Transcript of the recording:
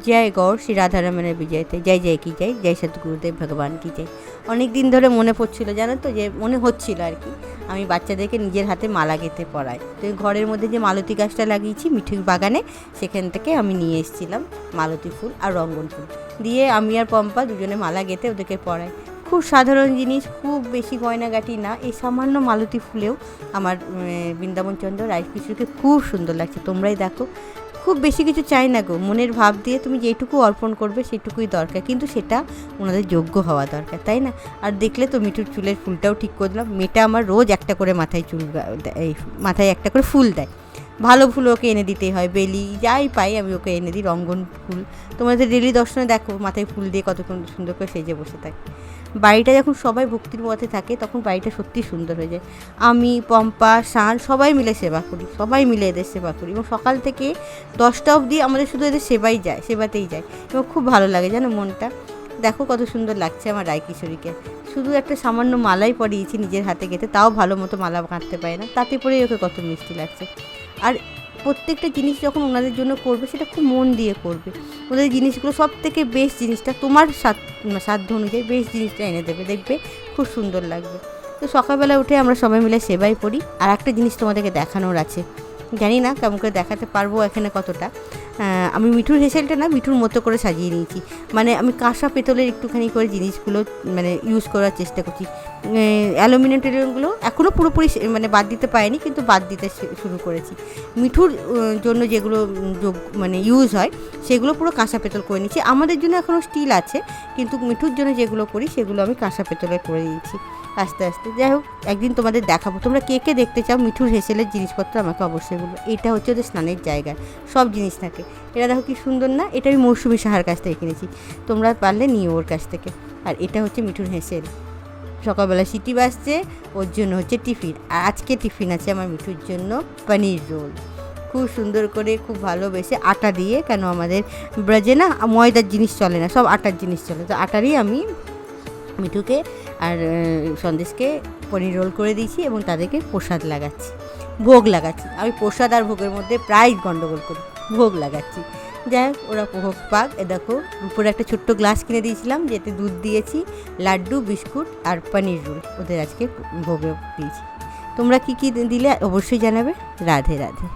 जय गौर श्री राधा रमणের বিজয়তে जय जय की जय जय सद्गुरुदेव भगवान की जय। অনেক দিন ধরে মনে পড়ছিল জানো তো, যে মনে হচ্ছিল আর কি আমি বাচ্চাদেরকে নিজের হাতে মালা গেঁথে পরাই। তো ঘরের মধ্যে যে মালতী গাছটা লাগিয়েছি মিঠুর বাগানে, সেখান থেকে আমি নিয়ে এসেছিলাম মালতী ফুল আর রঙ্গন ফুল দিয়ে আমি আর পম্পা দুজনে মালা গেঁথে ওদেরকে পরাই। খুব সাধারণ জিনিস, খুব বেশি গয়নাগাটি না, এই সামান্য মালতী ফুলেও আমার বৃন্দাবনচন্দ্র রায়কিশোরকে খুব সুন্দর লাগছে। তোমরাই দেখো, খুব বেশি কিছু চাই না গো, মনের ভাব দিয়ে তুমি যেটুকু অর্পণ করবে সেটুকুই দরকার, কিন্তু সেটা ওনাদের যোগ্য হওয়া দরকার, তাই না? আর দেখলে তো মিঠুর চুলের ফুলটাও ঠিক করে দিলাম। মেয়েটা আমার রোজ একটা করে মাথায় এই মাথায় একটা করে ফুল দেয়। ভালো ফুল ওকে এনে দিতেই হয়, বেলি যাই পাই আমি ওকে এনে দিই। রঙ্গন ফুল তোমাদের ডেলি দর্শনে দেখো মাথায় ফুল দিয়ে কত সুন্দর করে সেজে বসে থাকে। বাড়িটা যখন সবাই ভক্তির পথে থাকে তখন বাড়িটা সত্যি সুন্দর হয়ে যায়। আমি, পম্পা, শান সবাই মিলে সেবা করি, সবাই মিলে এদের সেবা করি, এবং সকাল থেকে 10টা অবধি আমাদের শুধু এদের সেবাতেই যায়, এবং খুব ভালো লাগে জানো মনটা। দেখো কত সুন্দর লাগছে আমার রায়কিশোরীকে। শুধু একটা সামান্য মালাই পরিয়েছি নিজের হাতে গেঁথে, তাও ভালো মতো মালা গাঁথতে পারে না, তাতে পরেই ওকে কত মিষ্টি লাগছে। আর প্রত্যেকটা জিনিস যখন ওনাদের জন্য করবে সেটা খুব মন দিয়ে করবে। ওদের জিনিসগুলো সব থেকে বেস্ট জিনিসটা তোমার সাধ্য অনুযায়ী বেস্ট জিনিসটা এনে দেবে, দেখবে খুব সুন্দর লাগবে। তো সকালবেলা উঠে আমরা সবাই মিলে সেবাই করি। আর একটা জিনিস তোমাদেরকে দেখানোর আছে, জানি না কেমন করে দেখাতে পারবো এখানে কতটা। আমি মিঠুর হেসেলটা না মিঠুর মতো করে সাজিয়ে নিয়েছি, মানে আমি কাঁসা পেতলের একটুখানি করে জিনিসগুলো মানে ইউজ করার চেষ্টা করছি। অ্যালুমিনিয়াম টেলিয়ামগুলো এখনও পুরোপুরি মানে বাদ দিতে পারিনি, কিন্তু বাদ দিতে শুরু করেছি। মিঠুর জন্য যেগুলো মানে ইউজ হয় সেগুলো পুরো কাঁসা পেতল করে নিচ্ছি। আমাদের জন্য এখনও স্টিল আছে, কিন্তু মিঠুর জন্য যেগুলো করি সেগুলো আমি কাঁসা পেতলের করে দিয়েছি আস্তে আস্তে। যাই হোক, একদিন তোমাদের দেখাবো। তোমরা কে কে দেখতে চাও মিঠুর হেসেলের জিনিসপত্র আমাকে অবশ্যই বলবো। এটা হচ্ছে ওদের স্নানের জায়গায় সব জিনিস থাকে। এটা দেখো কি সুন্দর না, এটা আমি মৌসুমি সাহার কাছ থেকে কিনেছি, তোমরা পারলে নিও ওর কাছ থেকে। আর এটা হচ্ছে মিঠুর হেসেল। সকালবেলা সিটি বাজছে, ওর জন্য হচ্ছে টিফিন। আর আজকে টিফিন আছে আমার মিঠুর জন্য পনির রোল, খুব সুন্দর করে খুব ভালোবেসে আটা দিয়ে, কেন আমাদের ব্রাজে না ময়দার জিনিস চলে না, সব আটার জিনিস চলে, তো আটারই আমি মিঠুকে আর সন্দেশকে পনির রোল করে দিয়েছি এবং তাদেরকে প্রসাদ লাগাচ্ছি, ভোগ লাগাচ্ছি। আমি প্রসাদ আর ভোগের মধ্যে প্রায় গণ্ডগোল করি, ভোগ লাগাচ্ছি। যাই হোক, ওরা ভোগ পাক। এ দেখো উপরে একটা ছোট্ট গ্লাস কিনে দিয়েছিলাম, যেতে দুধ দিয়েছি, লাড্ডু, বিস্কুট আর পনির রোল ওদের আজকে ভোগে দিয়েছি। তোমরা কী কী দিলে অবশ্যই জানাবে। রাধে রাধে।